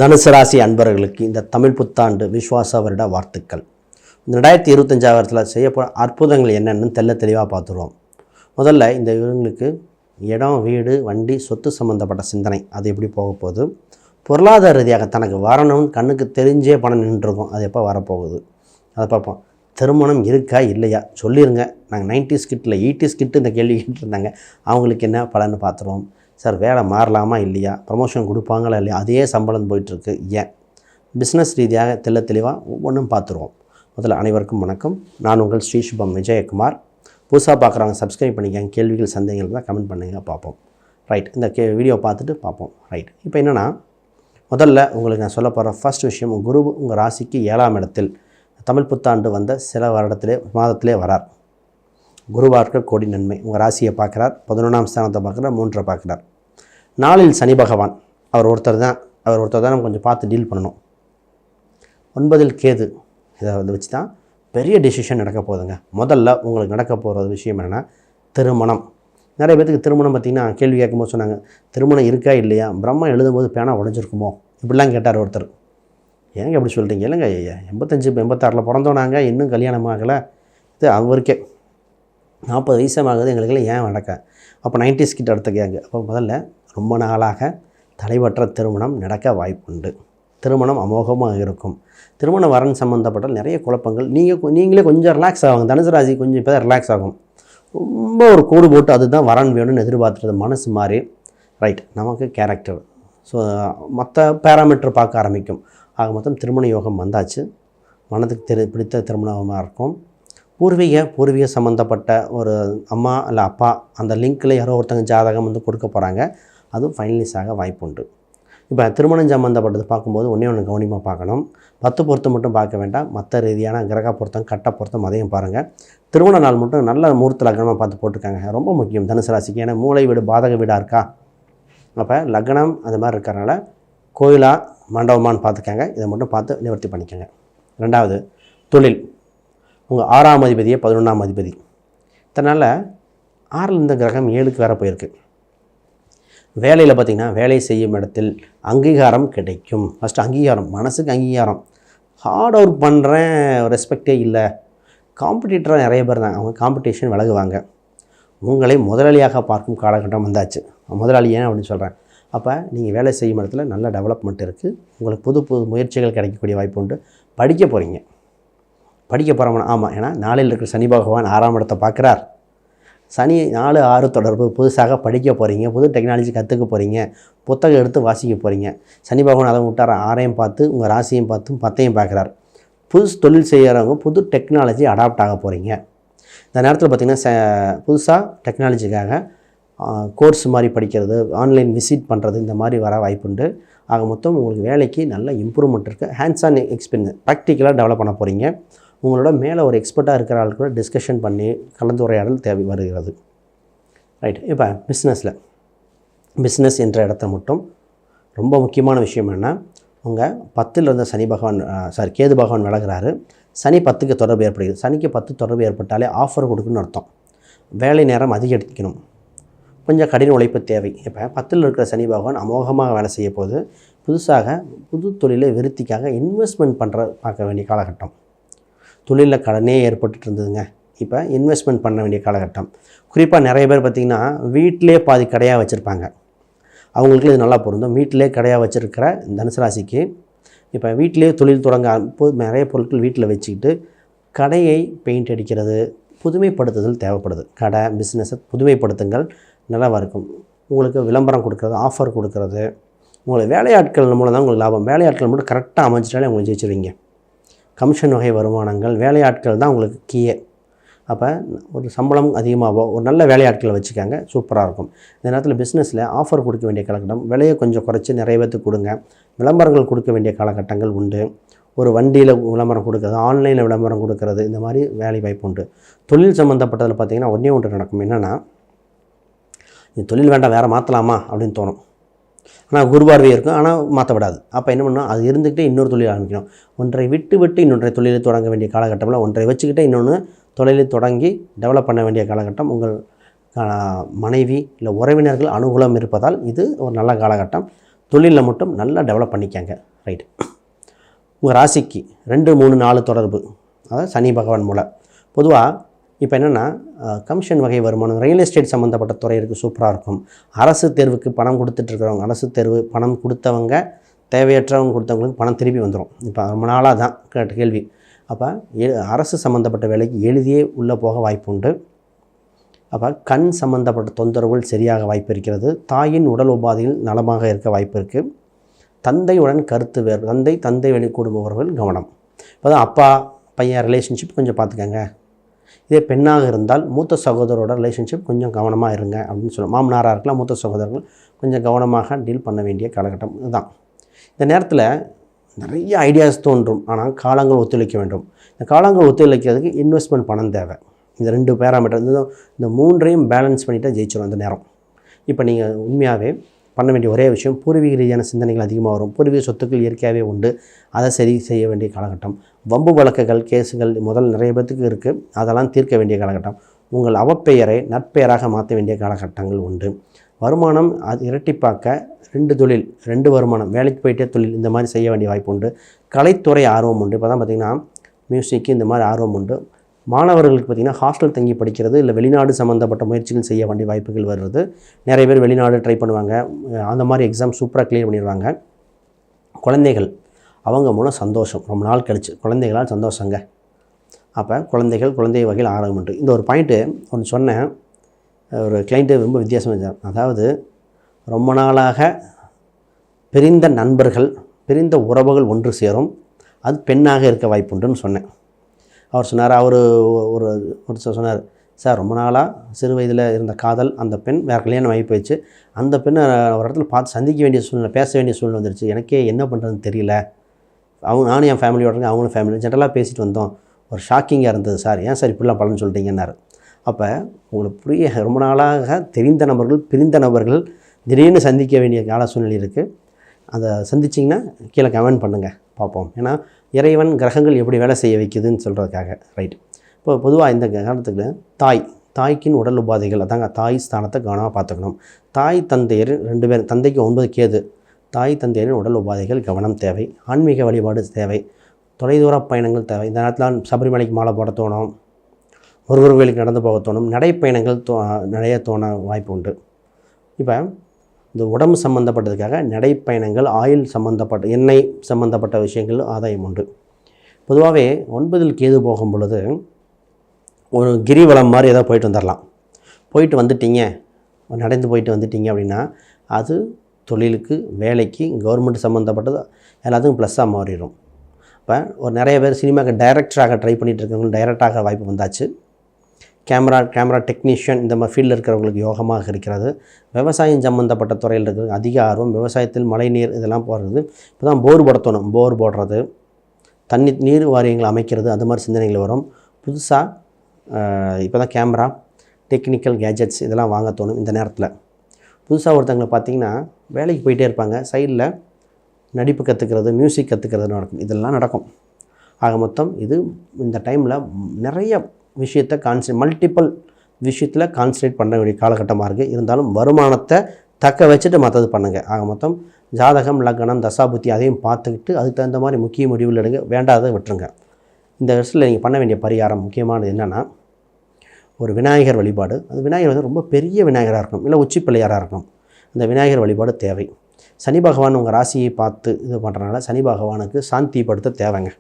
தனுசு ராசி அன்பர்களுக்கு இந்த தமிழ் புத்தாண்டு விஸ்வாச வருட வாழ்த்துக்கள். இந்த 2025 வருடத்தில் செய்யப்போகிற அற்புதங்கள் என்னென்னு தெளிவாக பார்த்துருவோம். முதல்ல இந்த இவங்களுக்கு இடம், வீடு, வண்டி, சொத்து சம்மந்தப்பட்ட சிந்தனை அது எப்படி போக போகுது. பொருளாதார ரீதியாக தனக்கு வரணும்னு கண்ணுக்கு தெரிஞ்சே பணம் நின்றுருக்கும், அது எப்போ வரப்போகுது அதை பார்ப்போம். திருமணம் இருக்கா இல்லையா சொல்லிடுங்க. நாங்கள் 90s கிட்டில் 80s கிட்டு இந்த கேள்வி கேட்டுருந்தாங்க, அவங்களுக்கு என்ன பலன்னு பார்த்துருவோம். சார் வேலை மாறலாமா இல்லையா, ப்ரமோஷன் கொடுப்பாங்களா இல்லையா, அதே சம்பளம் போயிட்டுருக்கு, ஏன் பிஸ்னஸ் ரீதியாக தெளிவாக ஒவ்வொன்றும் பார்த்துருவோம். முதல்ல அனைவருக்கும் வணக்கம். நான் உங்கள் ஸ்ரீ சுபம் விஜயகுமார். புதுசாக பார்க்குறவங்க சப்ஸ்கிரைப் பண்ணிக்கங்க. கேள்விகள் சந்தேகங்கள் தான் கமெண்ட் பண்ணுங்கள், பார்ப்போம். ரைட், இந்த வீடியோ பார்த்துட்டு பார்ப்போம். ரைட், இப்போ என்னென்னா முதல்ல உங்களுக்கு நான் சொல்ல போகிற ஃபர்ஸ்ட் விஷயம், குரு உங்கள் ராசிக்கு 7ஆம் இடத்தில் தமிழ் புத்தாண்டு வந்த சில மாதத்திலே வரார். குருவார்க்க கோடி நன்மை. உங்கள் ராசியை பார்க்குறார், 11ஆம் ஸ்தானத்தை பார்க்குறார், 3 பார்க்குறார். நாளில் சனி பகவான் அவர் ஒருத்தர் தான் நம்ம கொஞ்சம் பார்த்து டீல் பண்ணணும். 9ல் கேது. இதை வச்சு தான் பெரிய டெசிஷன் நடக்க போகுதுங்க. முதல்ல உங்களுக்கு நடக்க போகிற விஷயம் என்னென்னா திருமணம். நிறைய பேருக்கு திருமணம் பார்த்திங்கன்னா கேள்வி கேட்கும்போது சொன்னாங்க, திருமணம் இருக்கா இல்லையா, பிரம்மா எழுதும்போது பேனா உடஞ்சிருக்குமோ இப்படிலாம் கேட்டார் ஒருத்தர். ஏங்க எப்படி சொல்கிறீங்க? இல்லைங்க, 85 86 பிறந்தோம் நாங்கள், இன்னும் கல்யாணம் ஆகலை. இது அவருக்கே 40 வயசாகுது, எங்களுக்கெல்லாம் ஏன் நடக்க. அப்போ 90s கிட்ட அடுத்த கேங்க. அப்போ முதல்ல ரொம்ப நாளாக தடைபற்ற திருமணம் நடக்க வாய்ப்புண்டு. திருமணம் அமோகமாக இருக்கும். திருமண வரன் சம்மந்தப்பட்ட நிறைய குழப்பங்கள். நீங்களே கொஞ்சம் ரிலாக்ஸ் ஆகும். தனுசு ராசி கொஞ்சம் இப்போ தான் ரிலாக்ஸ் ஆகும். ரொம்ப ஒரு கோடு போட்டு அதுதான் வரன் வேணும்னு எதிர்பார்த்துறது மனசு மாதிரி. ரைட், நமக்கு கேரக்டர், ஸோ மற்ற பேராமீட்டர் பார்க்க ஆரம்பிக்கும். ஆக மொத்தம் திருமண யோகம் வந்தாச்சு. மனதுக்கு பிடித்த திருமணமாக இருக்கும். பூர்வீக சம்மந்தப்பட்ட ஒரு அம்மா இல்லை அப்பா அந்த லிங்க்கில் யாரோ ஒருத்தங்க ஜாதகம் கொடுக்க போகிறாங்க. அதுவும் ஃபைனலைஸ் ஆக வாய்ப்பு உண்டு. இப்போ திருமணம் சம்மந்தப்பட்டது பார்க்கும்போது ஒன்று கவனமாக பார்க்கணும். 10 பொருத்தம் மட்டும் பார்க்க வேண்டாம், மற்ற ரீதியான கிரக பொருத்தம், கட்ட பொருத்தம் அதையும் பாருங்கள். திருமண நாள் மட்டும் நல்ல முகூர்த்த லக்னமாக பார்த்து போட்டிருக்காங்க, ரொம்ப முக்கியம் தனுசு ராசிக்கு. ஏன்னா மூளை வீடு பாதக வீடாக இருக்கா, அப்போ லக்னம் அது மாதிரி இருக்கிறனால கோயிலாக மண்டபமானு பார்த்துக்கங்க. இதை மட்டும் பார்த்து நிவர்த்தி பண்ணிக்கோங்க. 2வது தொழில். உங்கள் 6ஆம் அதிபதியே 11ஆம் அதிபதி. இதனால் 6ல் இருந்த கிரகம் 7க்கு வேறு போயிருக்கு. வேலையில் பார்த்திங்கன்னா வேலை செய்யும் இடத்தில் அங்கீகாரம் கிடைக்கும். ஃபஸ்ட்டு அங்கீகாரம், மனசுக்கு அங்கீகாரம். ஹார்ட் ஒர்க் பண்ணுறேன், ரெஸ்பெக்டே இல்லை. காம்படிட்டராக நிறைய பேர் தான், அவங்க காம்படிஷன் விலகுவாங்க. உங்களை முதலாளியாக பார்க்கும் காலகட்டம் வந்தாச்சு. முதலாளி ஏன் அப்படின்னு சொல்கிறேன், அப்போ நீங்கள் வேலை செய்யும் இடத்துல நல்ல டெவலப்மெண்ட் இருக்குது. உங்களுக்கு புது முயற்சிகள் கிடைக்கக்கூடிய வாய்ப்பு உண்டு. படிக்க போகிறவங்க ஆமாம், ஏன்னா நாளில் இருக்கிற சனி பகவான் 6ஆம் இடத்தை பார்க்குறார். சனி 4, 6 தொடர்பு. புதுசாக படிக்க போகிறீங்க, புது டெக்னாலஜி கற்றுக்க போகிறீங்க, புத்தகம் எடுத்து வாசிக்க போகிறீங்க. சனி பகவான் அதை விட்டார், 6ஐயும் பார்த்து உங்கள் ராசியும் பார்த்து 10ஐயும் பார்க்குறார். புதுசு தொழில் செய்கிறவங்க புது டெக்னாலஜி அடாப்ட் ஆக போகிறீங்க. இந்த நேரத்தில் பார்த்திங்கன்னா புதுசாக டெக்னாலஜிக்காக கோர்ஸ் மாதிரி படிக்கிறது, ஆன்லைன் விசிட் பண்ணுறது, இந்த மாதிரி வர வாய்ப்புண்டு. ஆக மொத்தம் உங்களுக்கு வேலைக்கு நல்ல இம்ப்ரூவ்மெண்ட் இருக்குது. ஹேண்ட்ஸ் ஆன் எக்ஸ்பீரியன்ஸ் ப்ராக்டிக்கலாக டெவலப் பண்ண போகிறீங்க. உங்களோட மேலே ஒரு எக்ஸ்பர்ட்டாக இருக்கிற ஆள் கூட டிஸ்கஷன் பண்ணி கலந்துரையாடல் தேவை வருகிறது. ரைட், இப்போ பிஸ்னஸ் என்ற இடத்த மட்டும் ரொம்ப முக்கியமான விஷயம் என்னென்னா, உங்கள் 10ல் இருந்த கேது பகவான் விலகிறாரு. சனி 10க்கு தொடர்பு ஏற்படுகிறது. சனிக்கு 10 தொடர்பு ஏற்பட்டாலே ஆஃபர் கொடுக்குன்னு அர்த்தம். வேலை நேரம் அதிகரிக்கணும், கொஞ்சம் கடின உழைப்பு தேவை. இப்போ 10ல் இருக்கிற சனி பகவான் அமோகமாக வேலை செய்ய போது புதுசாக புது தொழிலை விருத்திக்காக இன்வெஸ்ட்மெண்ட் பார்க்க வேண்டிய காலகட்டம். தொழிலில் கடனே ஏற்பட்டுட்டு இருந்ததுங்க, இப்போ இன்வெஸ்ட்மெண்ட் பண்ண வேண்டிய காலகட்டம். குறிப்பாக நிறைய பேர் பார்த்திங்கன்னா வீட்டிலே பாதி கடையாக வச்சுருப்பாங்க. அவங்களுக்கு இது நல்லா பொருந்தும். வீட்டிலே கடையாக வச்சுருக்கிற தனுசு ராசிக்கு இப்போ வீட்டிலே தொழில் தொடங்க நிறைய பொருட்கள் வீட்டில் வச்சுக்கிட்டு கடையை பெயிண்ட் அடிக்கிறது, புதுமைப்படுத்துதல் தேவைப்படுது. கடை பிஸ்னஸை புதுமைப்படுத்துங்கள், நல்லாவாக இருக்கும். உங்களுக்கு விளம்பரம் கொடுக்குறது, ஆஃபர் கொடுக்குறது, உங்களுக்கு வேலையாட்கள் மூலம் தான் உங்களுக்கு லாபம். வேலையாட்கள் மட்டும் கரெக்டாக அமைச்சிட்டாலே உங்களுக்கு ஜெயிச்சிருவீங்க. கமிஷன் வகை வருமானங்கள், வேலையாட்கள் தான் உங்களுக்கு கீயே. அப்போ ஒரு சம்பளம் அதிகமாகவோ ஒரு நல்ல வேலையாட்களை வச்சுக்காங்க, சூப்பராக இருக்கும். இந்த நேரத்தில் பிஸ்னஸில் ஆஃபர் கொடுக்க வேண்டிய காலகட்டம். விலையை கொஞ்சம் குறைச்சி நிறைய பேர்த்துக்கு கொடுங்க. விளம்பரங்கள் கொடுக்க வேண்டிய காலகட்டங்கள் உண்டு. ஒரு வண்டியில் விளம்பரம் கொடுக்குறது, ஆன்லைனில் விளம்பரம் கொடுக்கறது, இந்த மாதிரி வேலை வாய்ப்பு உண்டு. தொழில் சம்மந்தப்பட்டதில் பார்த்திங்கன்னா ஒன்று நடக்கும். என்னென்னா, இந்த தொழில் வேண்டாம் வேறு மாற்றலாமா அப்படின்னு தோணும். ஆனால் குருபார்வை இருக்கும், ஆனால் மாற்ற விடாது. அப்போ என்ன பண்ணணும், அது இருந்துக்கிட்டே இன்னொரு தொழில் ஆரம்பிக்கணும். ஒன்றை விட்டு இன்னொன்றை தொழிலை தொடங்க வேண்டிய காலகட்டமில் ஒன்றை வச்சுக்கிட்டே இன்னொன்று தொழிலை தொடங்கி டெவலப் பண்ண வேண்டிய காலகட்டம். உங்கள் மனைவி இல்லை உறவினர்கள் அனுகூலம் இருப்பதால் இது ஒரு நல்ல காலகட்டம். தொழிலில் மட்டும் நல்லா டெவலப் பண்ணிக்கங்க. ரைட். உங்கள் ராசிக்கு 2, 3, 4 தொடர்பு, அதாவது சனி பகவான் மூலம். பொதுவாக இப்போ என்னென்னா கமிஷன் வகை வருமானம், ரியல் எஸ்டேட் சம்மந்தப்பட்ட துறை இருக்குது, சூப்பராக இருக்கும். அரசு தேர்வுக்கு பணம் கொடுத்துட்ருக்கிறவங்க, அரசு தேர்வு பணம் கொடுத்தவங்க, தேவையற்றவங்க கொடுத்தவங்களுக்கு பணம் திருப்பி வந்துடும். இப்போ ரொம்ப நாளாக தான் கேட்ட கேள்வி. அப்போ அரசு சம்மந்தப்பட்ட வேலைக்கு எளிதியே உள்ளே போக வாய்ப்பு உண்டு. அப்போ கண் சம்மந்தப்பட்ட தொந்தரவுகள் சரியாக வாய்ப்பு இருக்கிறது. தாயின் உடல் உபாதையில் நலமாக இருக்க வாய்ப்பு இருக்குது. தந்தையுடன் கருத்து வேறு, தந்தை வழி குடும்ப உறவுகள் கவனம். இப்போ தான் அப்பா பையன் ரிலேஷன்ஷிப் கொஞ்சம் பார்த்துக்கங்க. இதே பெண்ணாக இருந்தால் மூத்த சகோதரோட ரிலேஷன்ஷிப் கொஞ்சம் கவனமாக இருங்க அப்படின்னு சொல்லுவோம். மாமனாராக இருக்கலாம், மூத்த சகோதரர்கள் கொஞ்சம் கவனமாக டீல் பண்ண வேண்டிய காலகட்டம் இதுதான். இந்த நேரத்தில் நிறைய ஐடியாஸ் தோன்றும், ஆனால் காலங்கள் ஒத்துழைக்க வேண்டும். இந்த காலங்கள் ஒத்துழைக்கிறதுக்கு இன்வெஸ்ட்மெண்ட் பணம் தேவை. இந்த 2 பேராமீட்டர் இந்த 3ஐயும் பேலன்ஸ் பண்ணிவிட்டு ஜெயிச்சிடும் அந்த நேரம். இப்போ நீங்கள் உண்மையாகவே பண்ண வேண்டிய ஒரே விஷயம், பூர்வீக ரீதியான சிந்தனைகள் அதிகமாக வரும். பூர்வீக சொத்துக்கள் இயற்கையாகவே உண்டு, அதை சரி செய்ய வேண்டிய காலகட்டம். வம்பு வழக்குகள், கேஸுகள் நிறைய பேர்த்துக்கு இருக்குது, அதெல்லாம் தீர்க்க வேண்டிய காலகட்டம். உங்கள் அவப்பெயரை நற்பெயராக மாற்ற வேண்டிய காலகட்டங்கள் உண்டு. வருமானம் அது இரட்டிப்பாக்க 2 தொழில், 2 வருமானம், வேலைக்கு போயிட்டே தொழில், இந்த மாதிரி செய்ய வேண்டிய வாய்ப்பு உண்டு. கலைத்துறை ஆர்வம் உண்டு. இப்போ தான் பார்த்திங்கன்னா மியூசிக்கு இந்த மாதிரி ஆர்வம் உண்டு. மாணவர்களுக்கு பார்த்திங்கன்னா ஹாஸ்டல் தங்கி படிக்கிறது, இல்லை வெளிநாடு சம்மந்தப்பட்ட முயற்சிகள் செய்ய வேண்டிய வாய்ப்புகள் வருது. நிறைய பேர் வெளிநாடு ட்ரை பண்ணுவாங்க, அந்த மாதிரி எக்ஸாம் சூப்பராக கிளியர் பண்ணிடுவாங்க. குழந்தைகள் அவங்க மூலம் சந்தோஷம், ரொம்ப நாள் கழிச்சு குழந்தைகளால் சந்தோஷங்க. அப்போ குழந்தை வகையில் ஆர்வம் உண்டு. இந்த ஒரு பாயிண்ட்டு ஒன்று சொன்னேன், ஒரு கிளைண்ட்டு ரொம்ப வித்தியாசமாக இருந்தார். அதாவது ரொம்ப நாளாக பிரிந்த நண்பர்கள், பிரிந்த உறவுகள் ஒன்று சேரும், அது பெண்ணாக இருக்க வாய்ப்புண்டுன்னு சொன்னேன். அவர் சொன்னார், ஒரு சொன்னார், சார் ரொம்ப நாளாக சிறு வயதில் இருந்த காதல், அந்த பெண் வேறு கல்யாணம் ஆகி போயிடுச்சு, அந்த பெண்ணை ஒரு இடத்துல பார்த்து சந்திக்க வேண்டிய சூழ்நிலை, பேச வேண்டிய சூழ்நிலை வந்துருச்சு, எனக்கே என்ன பண்ணுறதுன்னு தெரியல. நானும் என் ஃபேமிலியோட இருக்கேன், அவங்களும் ஃபேமிலி ஜென்ரலாக பேசிட்டு வந்தோம், ஒரு ஷாக்கிங்காக இருந்தது சார், ஏன் சார் இப்படிலாம் பலன்னு சொல்லிட்டீங்கன்னாரு. அப்போ உங்களுக்கு ரொம்ப நாளாக தெரிந்த நபர்கள், பிரிந்த நபர்கள் திடீர்னு சந்திக்க வேண்டிய கால சூழ்நிலை இருக்குது. அதை சந்திச்சிங்கன்னா கீழே கமெண்ட் பண்ணுங்கள், பார்ப்போம். ஏன்னா இறைவன் கிரகங்கள் எப்படி வேலை செய்ய வைக்குதுன்னு சொல்கிறதுக்காக. ரைட். இப்போ பொதுவாக இந்த காலத்துக்கு தாய்க்கின் உடல் உபாதைகள், அதாங்க தாய் ஸ்தானத்தை கவனமாக பார்த்துக்கணும். தாய் தந்தையர் 2 பேர், தந்தைக்கு 9 கேது, தாய் தந்தையரின் உடல் உபாதைகள் கவனம் தேவை. ஆன்மீக வழிபாடு தேவை. தொலைதூர பயணங்கள் தேவை. இந்த நேரத்தில் சபரிமலைக்கு மாலை போட தோணும், முருகர் கோயிலுக்கு நடந்து போக தோணும், நடைப்பயணங்கள் நிறைய தோண வாய்ப்பு உண்டு. இப்போ இந்த உடம்பு சம்மந்தப்பட்டதுக்காக நடைப்பயணங்கள், ஆயில் சம்மந்தப்பட்ட, எண்ணெய் சம்மந்தப்பட்ட விஷயங்கள் ஆதாயம் உண்டு. பொதுவாகவே 9 கேது போகும் பொழுது ஒரு கிரிவலம் மாதிரி ஏதாவது போயிட்டு வந்துடலாம். போயிட்டு வந்துட்டீங்க, நடந்து போயிட்டு வந்துட்டீங்க அப்படின்னா அது தொழிலுக்கு, வேலைக்கு, கவர்மெண்ட் சம்மந்தப்பட்டது எல்லாத்துக்கும் ப்ளஸ்ஸாக மாறிடும். இப்போ நிறைய பேர் சினிமாவுக்கு டைரக்டராக ட்ரை பண்ணிகிட்டு இருக்கவங்களுக்கு டைரக்டாக வாய்ப்பு வந்தாச்சு. கேமரா டெக்னீஷியன் இந்த மாதிரி ஃபீல்டில் இருக்கிறவங்களுக்கு யோகமாக இருக்கிறது. விவசாயம் சம்மந்தப்பட்ட துறையில் இருக்கிறது அதிக ஆர்வம். விவசாயத்தில் மழை நீர் இதெல்லாம் போடுறது. இப்போ தான் போர் போடத்தோணும், போர் போடுறது, நீர் வாரியங்களை அமைக்கிறது, அந்த மாதிரி சிந்தனைகள் வரும். புதுசாக இப்போ தான் கேமரா, டெக்னிக்கல் கேஜெட்ஸ் இதெல்லாம் வாங்க தோணும். இந்த நேரத்தில் புதுசாக ஒருத்தங்களை பார்த்திங்கன்னா வேலைக்கு போயிட்டே இருப்பாங்க, சைடில் நடிப்பு கற்றுக்கிறது, மியூசிக் கற்றுக்கிறது நடக்கும், இதெல்லாம் நடக்கும். ஆக மொத்தம் இது இந்த டைமில் நிறைய விஷயத்தை மல்டிபிள் விஷயத்தில் கான்சன்ட்ரேட் பண்ண வேண்டிய காலகட்டமாக இருக்குது. இருந்தாலும் வருமானத்தை தக்க வச்சுட்டு மற்றது பண்ணுங்கள். ஆக மொத்தம் ஜாதகம், லக்னம், தசாபுத்தி அதையும் பார்த்துக்கிட்டு அதுக்கு தகுந்த மாதிரி முக்கிய முடிவில் எடுங்க, வேண்டாத விட்டுருங்க. இந்த வருஷத்தில் நீங்கள் பண்ண வேண்டிய பரிகாரம் முக்கியமானது என்னென்னா, ஒரு விநாயகர் வழிபாடு. அது விநாயகர் ரொம்ப பெரிய விநாயகராக இருக்கணும், இல்லை உச்சி பிள்ளையாராக இருக்கணும். இந்த விநாயகர் வழிபாடு தேவை. சனி பகவான் உங்கள் ராசியை பார்த்து இது பண்ணுறதுனால சனி பகவானுக்கு சாந்திப்படுத்த தேவைங்க.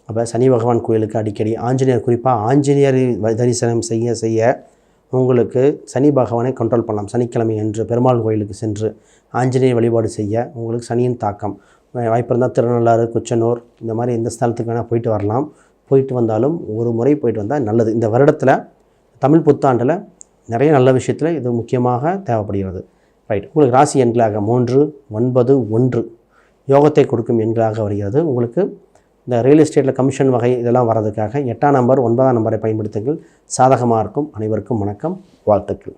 அப்போ சனி பகவான் கோயிலுக்கு அடிக்கடி, ஆஞ்சநேயர், குறிப்பாக ஆஞ்சநேயர் தரிசனம் செய்ய உங்களுக்கு சனி பகவானை கண்ட்ரோல் பண்ணலாம். சனிக்கிழமை அன்று பெருமாள் கோயிலுக்கு சென்று ஆஞ்சநேயர் வழிபாடு செய்ய உங்களுக்கு சனியின் தாக்கம் வாய்ப்பு இருந்தால் திருநள்ளாறு, குச்சனூர் இந்த மாதிரி எந்த ஸ்தலத்துக்கு வேணால் போயிட்டு வரலாம். போயிட்டு வந்தாலும் ஒரு முறை போயிட்டு வந்தால் நல்லது. இந்த வருடத்தில் தமிழ் புத்தாண்டில் நிறைய நல்ல விஷயத்தில் இது முக்கியமாக தேவைப்படுகிறது. ரைட். உங்களுக்கு ராசி எண்களாக 3, 9, 1 யோகத்தை கொடுக்கும் எண்களாக வருகிறது. உங்களுக்கு இந்த ரியல் எஸ்டேட்டில் கமிஷன் வகை இதெல்லாம் வர்றதுக்காக 8ஆம் நம்பர், 9ஆம் நம்பரை பயன்படுத்துங்கள், சாதகமாக இருக்கும். அனைவருக்கும் வணக்கம், வாழ்த்துக்கள்.